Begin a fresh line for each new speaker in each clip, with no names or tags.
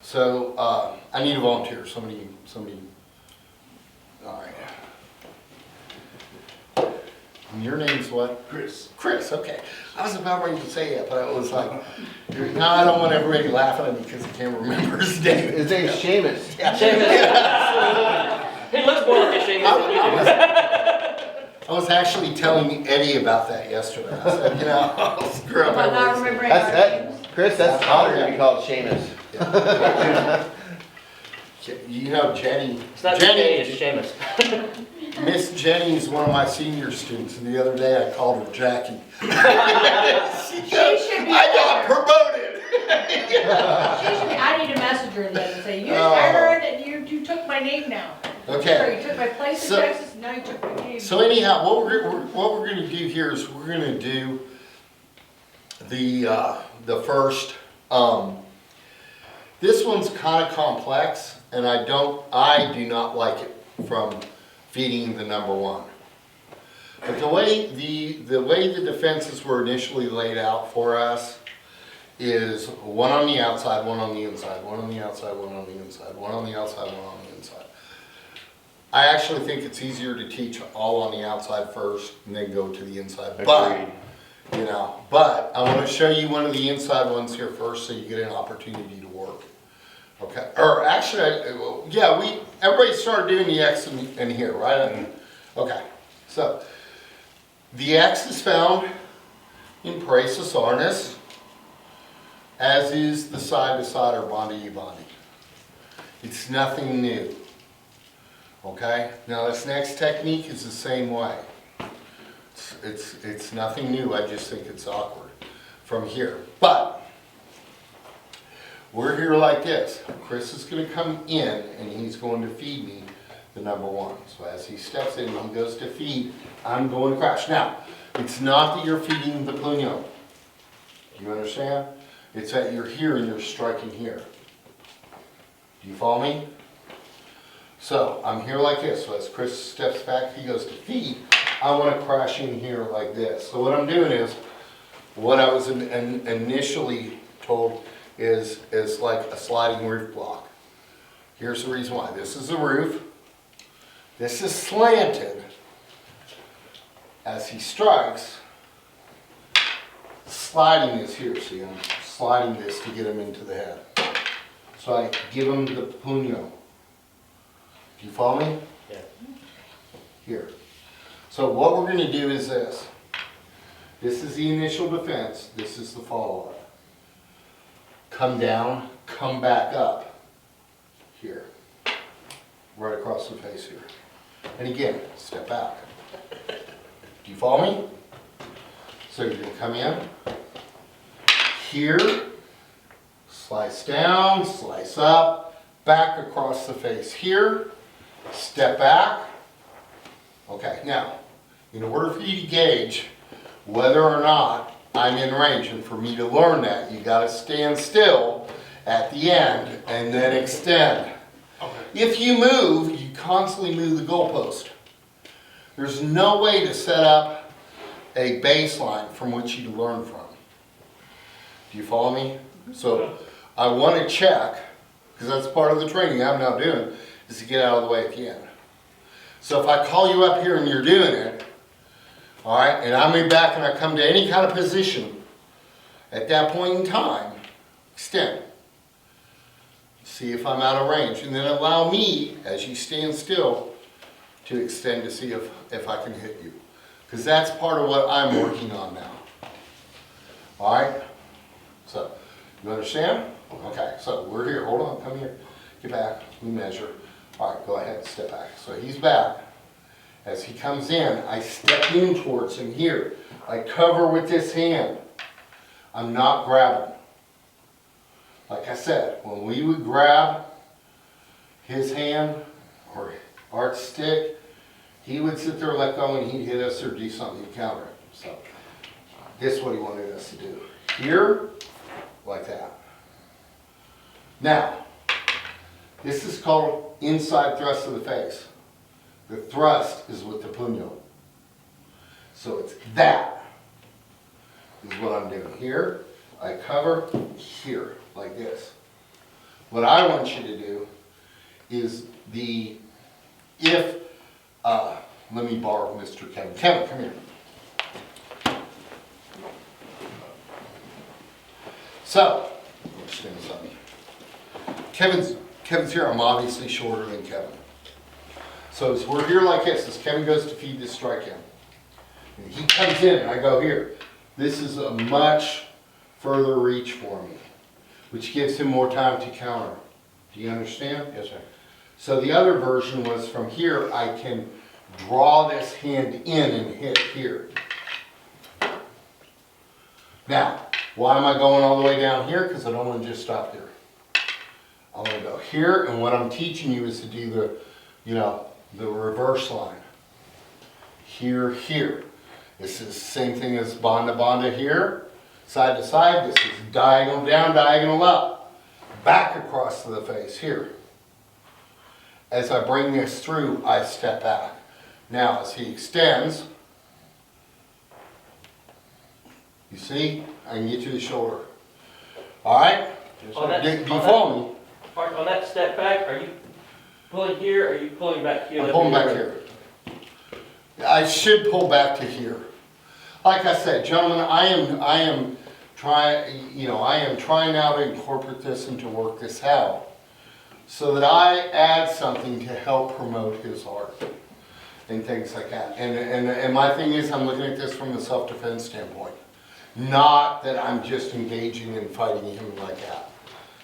So I need a volunteer. Somebody. All right. And your name's what?
Chris.
Chris. Okay. I was about ready to say it, but I was like, no, I don't want everybody laughing at me because I can't remember his name.
His name's Seamus.
Yeah.
He looks more like a Seamus than you do.
I was actually telling Eddie about that yesterday. I said, I'll screw up
Am I not
everything.
remembering our names?
Chris, that's an honor to be called Seamus.
Jenny.
It's not Jenny, it's Seamus.
Miss Jenny is one of my senior students, and the other day I called her Jackie.
She should be.
I got promoted.
She should be. I need to message her then and say, I heard that you took my name now.
Okay.
So you took my place in Texas, and now you took my name.
So anyhow, what we're going to do here is we're going to do the first. This one's kind of complex, and I do not like it from feeding the number one. But the way the defenses were initially laid out for us is one on the outside, one on the inside, one on the outside, one on the inside, one on the outside, one on the inside. I actually think it's easier to teach all on the outside first and then go to the inside.
Agreed.
But I want to show you one of the inside ones here first so you get an opportunity to work. Okay, or actually, everybody started doing the X in here, right? Mm-hmm. Okay, so the X is found in Paresis Arnis, as is the side-to-side or bandi-bandi. It's nothing new. Okay, now this next technique is the same way. It's nothing new, I just think it's awkward from here. But we're here like this. Chris is going to come in and he's going to feed me the number one. So as he steps in and he goes to feed, I'm going to crash. Now, it's not that you're feeding the puño. Do you understand? It's that you're here and you're striking here. Do you follow me? So I'm here like this. So as Chris steps back, he goes to feed. I want to crash in here like this. So what I'm doing is, what I was initially told is like a sliding roof block. Here's the reason why. This is the roof. This is slanted. As he strikes, sliding is here. See, I'm sliding this to get him into the head. So I give him the puño. Do you follow me?
Yeah.
Here. So what we're going to do is this. This is the initial defense. This is the follow-up. Come down, come back up. Here. Right across the face here. And again, step back. Do you follow me? So you're going to come in. Here. Slice down, slice up. Back across the face here. Step back. Okay, now, in order for you to gauge whether or not I'm in range, and for me to learn that, you got to stand still at the end and then extend.
Okay.
If you move, you constantly move the goalpost. There's no way to set up a baseline from which you learn from. Do you follow me? So I want to check, because that's part of the training I'm now doing, is to get out of the way at the end. So if I call you up here and you're doing it, all right, and I move back and I come to any kind of position, at that point in time, extend. See if I'm out of range, and then allow me, as you stand still, to extend to see if I can hit you. Because that's part of what I'm working on now. All right? So, you understand? Okay, so we're here. Hold on, come here. Get back, we measure. All right, go ahead, step back. So he's back. As he comes in, I step in towards him here. I cover with this hand. I'm not grabbing. Like I said, when we would grab his hand or Art's stick, he would sit there, let go, and he'd hit us or do something to counter it. So this is what he wanted us to do. Here, like that. Now, this is called inside thrust of the face. The thrust is with the puño. So it's that is what I'm doing. Here, I cover, here, like this. What I want you to do is let me borrow Mr. Kevin. Kevin, come here. So, let's stand this up. Kevin's here, I'm obviously shorter than Kevin. So as we're here like this, as Kevin goes to feed this strikeout, and he comes in and I go here, this is a much further reach for me, which gives him more time to counter. Do you understand?
Yes, sir.
So the other version was from here, I can draw this hand in and hit here. Now, why am I going all the way down here? Because I don't want to just stop here. I want to go here, and what I'm teaching you is to do the reverse line. Here, here. This is the same thing as banda here. Side to side, this is diagonal down, diagonal up. Back across to the face, here. As I bring this through, I step back. Now, as he extends, you see, I can get to the shoulder. All right? Do you follow me?
Mark, on that step back, are you pulling here or are you pulling back here?
I'm pulling back here. I should pull back to here. Like I said, gentlemen, I am trying now to incorporate this and to work this out so that I add something to help promote his art and things like that. And my thing is, I'm looking at this from a self-defense standpoint. Not that I'm just engaging and fighting him like that.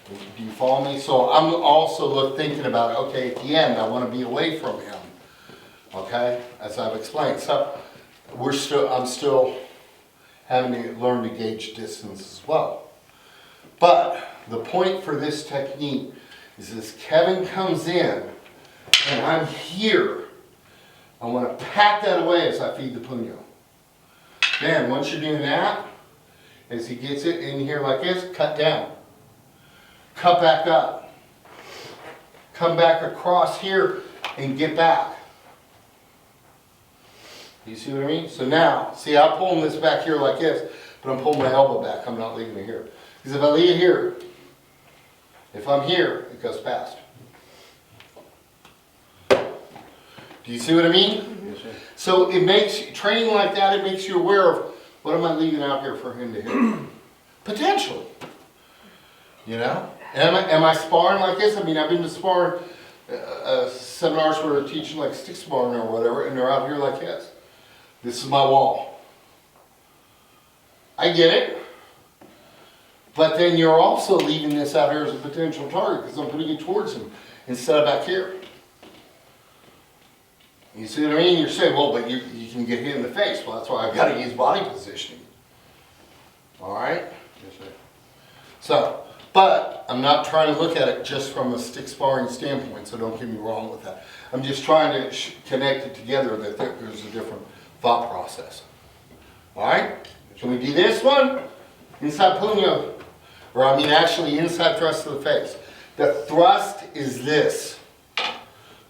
Do you follow me? So I'm also thinking about, okay, at the end, I want to be away from him. Okay, as I've explained. So I'm still having to learn to gauge distance as well. But the point for this technique is as Kevin comes in and I'm here, I want to pack that away as I feed the puño. Then once you're doing that, as he gets it in here like this, cut down. Cut back up. Come back across here and get back. You see what I mean? So now, see, I'm pulling this back here like this, but I'm pulling my elbow back. I'm not leaving it here. Because if I leave it here, if I'm here, it goes past. Do you see what I mean?
Yes, sir.
So it makes, training like that, it makes you aware of what am I leaving out here for him to hit? Potentially. You know? Am I sparring like this? I mean, I've been to sparring seminars where they're teaching like stick sparring or whatever, and they're out here like this. This is my wall. I get it. But then you're also leaving this out here as a potential target because I'm putting it towards him instead of back here. You see what I mean? You're saying, well, but you can get hit in the face. Well, that's why I've got to use body positioning. All right?
Yes, sir.
So, but I'm not trying to look at it just from a stick sparring standpoint, so don't get me wrong with that. I'm just trying to connect it together that there's a different thought process. All right? Can we do this one? Inside puño. Or I mean actually inside thrust to the face. The thrust is this.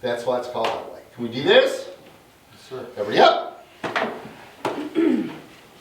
That's why it's called that way. Can we do this?
Yes, sir.
Everybody up.